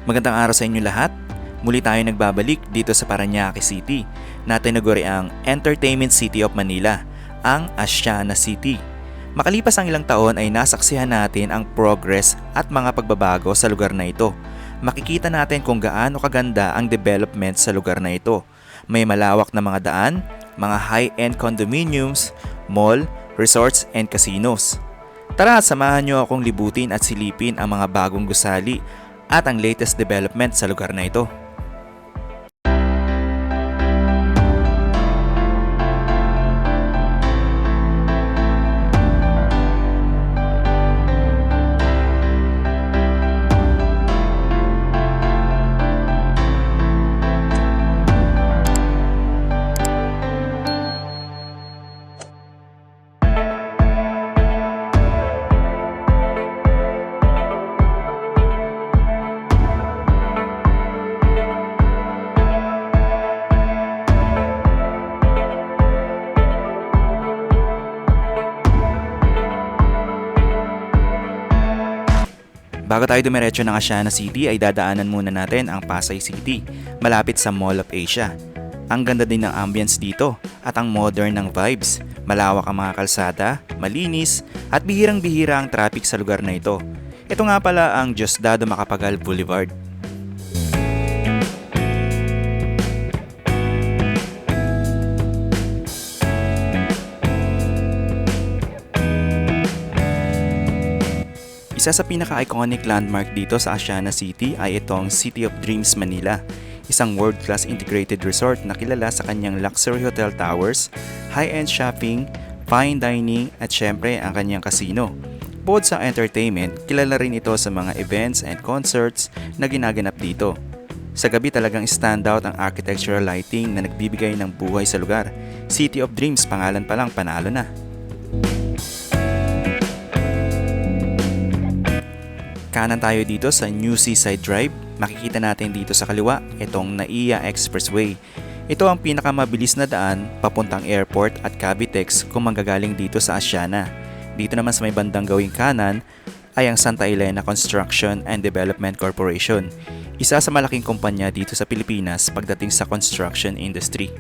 Magandang araw sa inyo lahat. Muli tayo nagbabalik dito sa Parañaque City na tinaguri ang Entertainment City of Manila, ang Asiana City. Makalipas ang ilang taon ay nasaksihan natin ang progress at mga pagbabago sa lugar na ito. Makikita natin kung gaano kaganda ang development sa lugar na ito. May malawak na mga daan, mga high-end condominiums, mall, resorts and casinos. Tara, samahan niyo akong libutin at silipin ang mga bagong gusali at ang latest development sa lugar na ito. Bago tayo dumiretso ng Asiana City ay dadaanan muna natin ang Pasay City, malapit sa Mall of Asia. Ang ganda din ng ambience dito at ang modern ng vibes. Malawak ang mga kalsada, malinis at bihirang-bihira ang traffic sa lugar na ito. Ito nga pala ang Diosdado Macapagal Boulevard. Isa sa pinaka-iconic landmark dito sa Asiana City ay itong City of Dreams Manila, isang world-class integrated resort na kilala sa kanyang luxury hotel towers, high-end shopping, fine dining at syempre ang kanyang casino. Bukod sa entertainment, kilala rin ito sa mga events and concerts na ginaganap dito. Sa gabi talagang standout ang architectural lighting na nagbibigay ng buhay sa lugar. City of Dreams, pangalan pa lang panalo na. Kanan tayo dito sa New Seaside Drive. Makikita natin dito sa kaliwa itong NAIA Expressway. Ito ang pinakamabilis na daan papuntang airport at Cavitex kung manggagaling dito sa Asiana. Dito naman sa may bandang gawing kanan ay ang Santa Elena Construction and Development Corporation. Isa sa malaking kumpanya dito sa Pilipinas pagdating sa construction industry.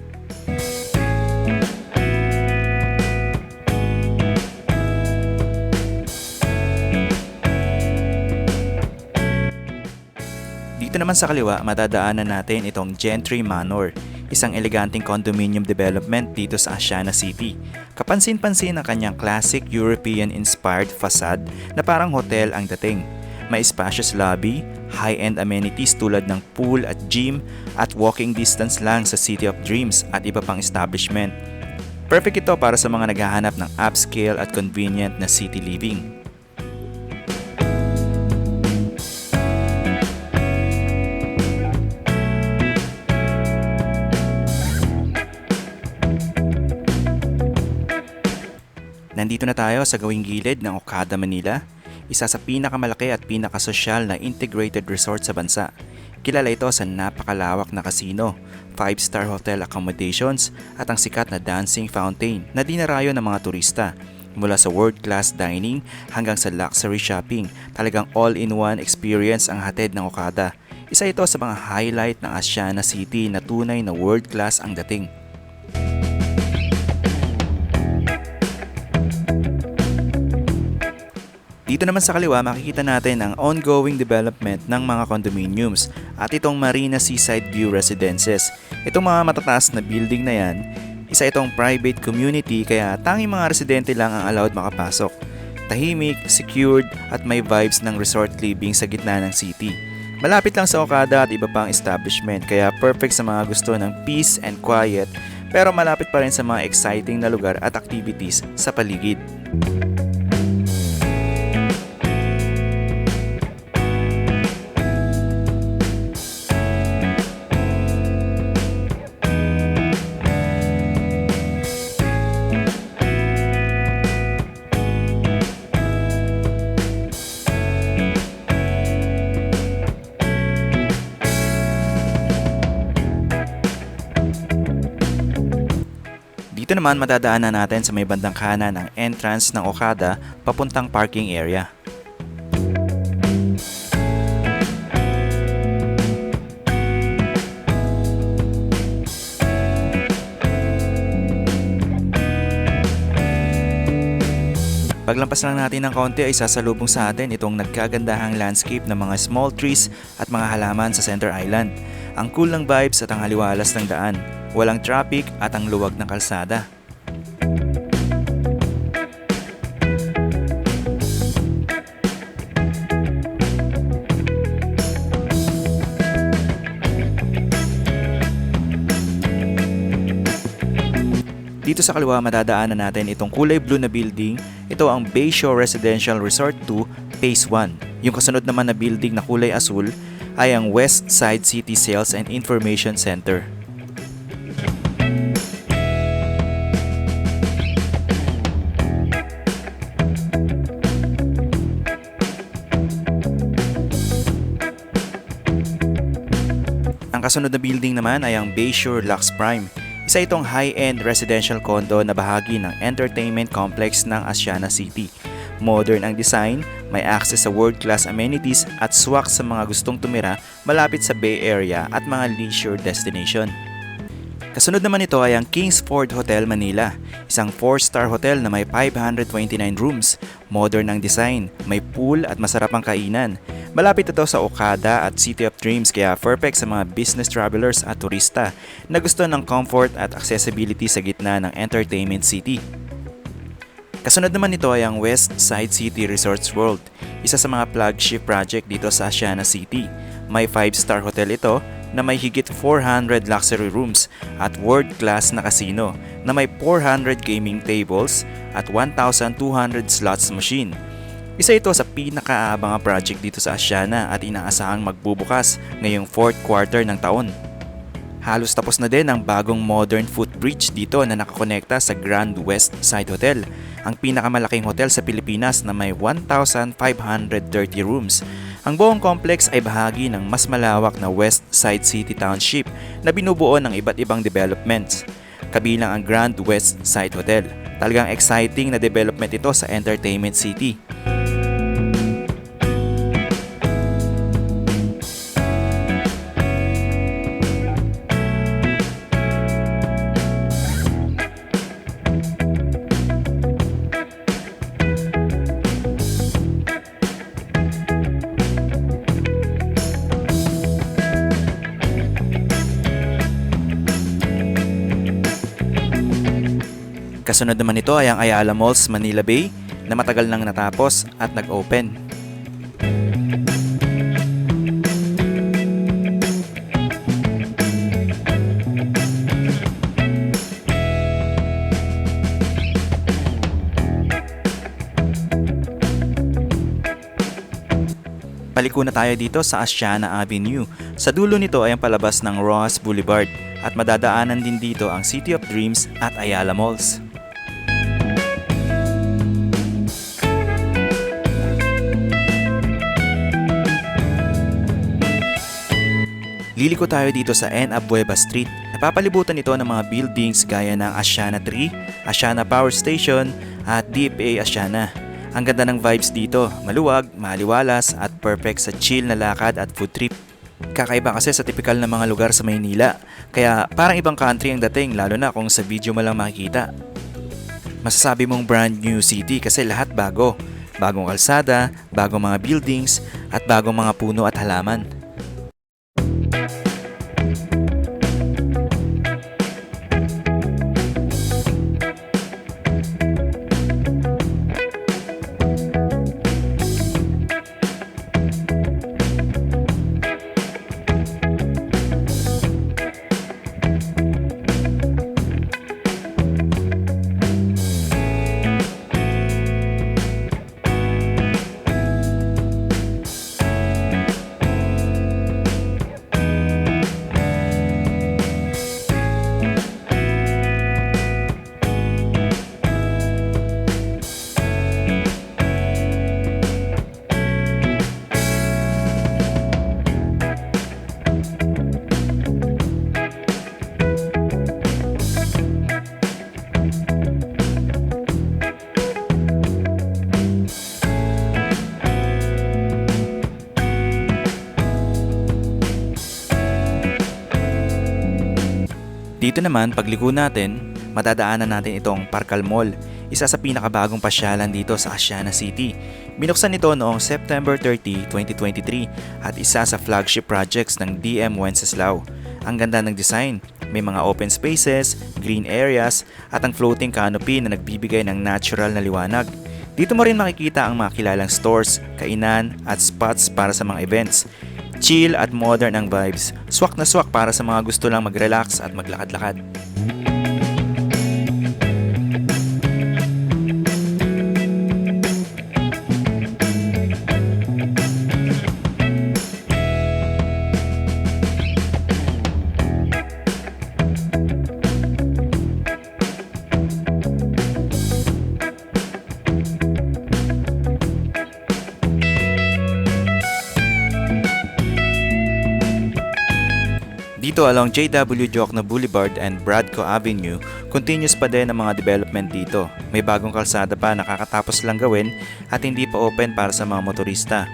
Dito naman sa kaliwa, madadaanan natin itong Gentry Manor, isang eleganteng condominium development dito sa Asiana City. Kapansin-pansin ang kanyang classic European-inspired facade na parang hotel ang dating. May spacious lobby, high-end amenities tulad ng pool at gym at walking distance lang sa City of Dreams at iba pang establishment. Perfect ito para sa mga naghahanap ng upscale at convenient na city living. Nandito na tayo sa gawing gilid ng Okada, Manila, isa sa pinakamalaki at pinakasosyal na integrated resort sa bansa. Kilala ito sa napakalawak na casino, 5-star hotel accommodations at ang sikat na dancing fountain na dinarayo ng mga turista. Mula sa world-class dining hanggang sa luxury shopping, talagang all-in-one experience ang hatid ng Okada. Isa ito sa mga highlight ng Asiana City na tunay na world-class ang dating. Dito naman sa kaliwa, makikita natin ang ongoing development ng mga condominiums at itong Marina Seaside View Residences. Itong mga matataas na building na yan, isa itong private community kaya tanging mga residente lang ang allowed makapasok. Tahimik, secured at may vibes ng resort living sa gitna ng city. Malapit lang sa Okada at iba pang establishment kaya perfect sa mga gusto ng peace and quiet pero malapit pa rin sa mga exciting na lugar at activities sa paligid. Dito naman madadaanan natin sa may bandang kanan ang entrance ng Okada papuntang parking area. Paglampas lang natin ng konti ay sasalubong sa atin itong nagkagandahang landscape ng mga small trees at mga halaman sa Center Island. Ang cool ng vibes at ang aliwalas ng daan. Walang traffic at ang luwag ng kalsada. Dito sa kaliwa madadaanan natin itong kulay blue na building. Ito ang Bayshore Residential Resort 2 Phase 1. Yung kasunod naman na building na kulay asul ay ang West Side City Sales and Information Center. Ang kasunod na building naman ay ang Bayshore Lux Prime. Isa itong high-end residential condo na bahagi ng entertainment complex ng Asiana City. Modern ang design, may access sa world-class amenities at swak sa mga gustong tumira malapit sa Bay Area at mga leisure destination. Kasunod naman ito ay ang Kingsford Hotel Manila, isang 4-star hotel na may 529 rooms. Modern ang design, may pool at masarap ang kainan. Malapit ito sa Okada at City of Dreams kaya perfect sa mga business travelers at turista na gusto ng comfort at accessibility sa gitna ng entertainment city. Kasunod naman ito ay ang West Side City Resorts World, isa sa mga flagship project dito sa Asiana City. May 5-star hotel ito na may higit 400 luxury rooms at world-class na casino na may 400 gaming tables at 1,200 slots machine. Isa ito sa pinakaabangang project dito sa Asiana at inaasahang magbubukas ngayong 4th quarter ng taon. Halos tapos na din ang bagong modern footbridge dito na nakakonekta sa Grand West Side Hotel, ang pinakamalaking hotel sa Pilipinas na may 1,530 rooms. Ang buong complex ay bahagi ng mas malawak na West Side City Township na binubuo ng iba't ibang developments, kabilang ang Grand West Side Hotel. Talagang exciting na development ito sa Entertainment City. Kasunod naman nito ay ang Ayala Malls Manila Bay na matagal nang natapos at nag-open. Paliko na tayo dito sa Asiana Avenue. Sa dulo nito ay ang palabas ng Rojas Boulevard at madadaanan din dito ang City of Dreams at Ayala Malls. Liliko tayo dito sa N. Abueva Street. Napapalibutan ito ng mga buildings gaya ng Asiana 3, Asiana Power Station at DFA Asiana. Ang ganda ng vibes dito, maluwag, maliwalas at perfect sa chill na lakad at food trip. Kakaiba kasi sa typical na mga lugar sa Maynila, kaya parang ibang country ang dating lalo na kung sa video mo lang makikita. Masasabi mong brand new city kasi lahat bago. Bagong kalsada, bagong mga buildings at bagong mga puno at halaman. Dito naman, pagliko natin, Matadaanan natin itong Parkal Mall, isa sa pinakabagong pasyalan dito sa Asiana City. Binuksan ito noong September 30, 2023 at isa sa flagship projects ng DM Wenceslao. Ang ganda ng design, may mga open spaces, green areas at ang floating canopy na nagbibigay ng natural na liwanag. Dito mo rin makikita ang mga kilalang stores, kainan at spots para sa mga events. Chill at modern ang vibes, swak na swak para sa mga gusto lang mag-relax at maglakad-lakad. Dito along JW Jokno Boulevard and Bradco Avenue, continuous pa din ang mga development dito. May bagong kalsada pa nakakatapos lang gawin at hindi pa open para sa mga motorista.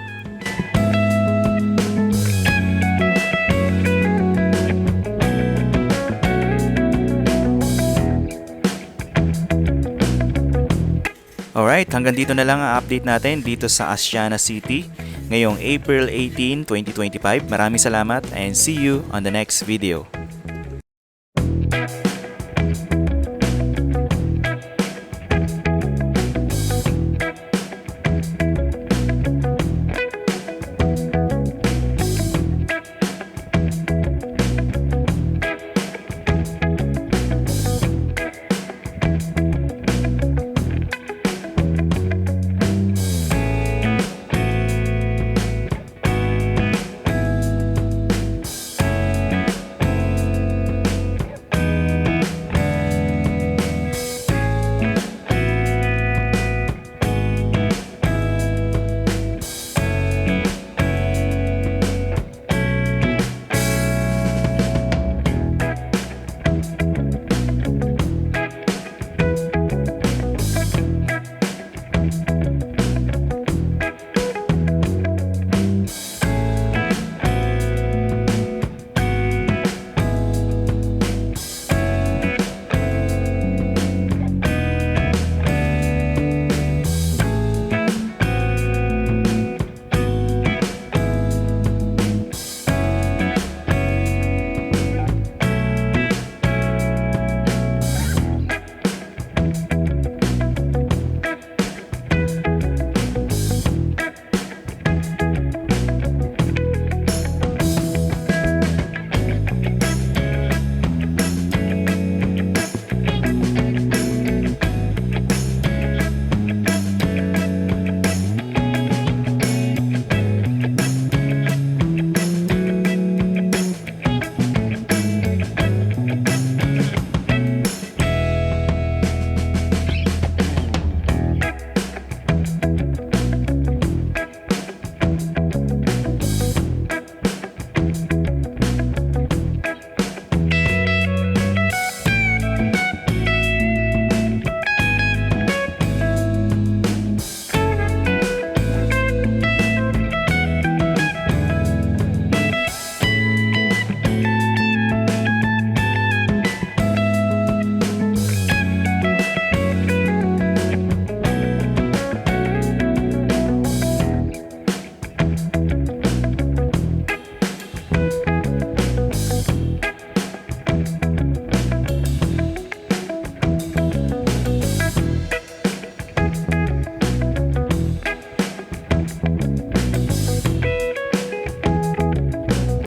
Alright, hanggang dito na lang ang update natin dito sa Asiana City ngayong April 18, 2025. Maraming salamat and see you on the next video.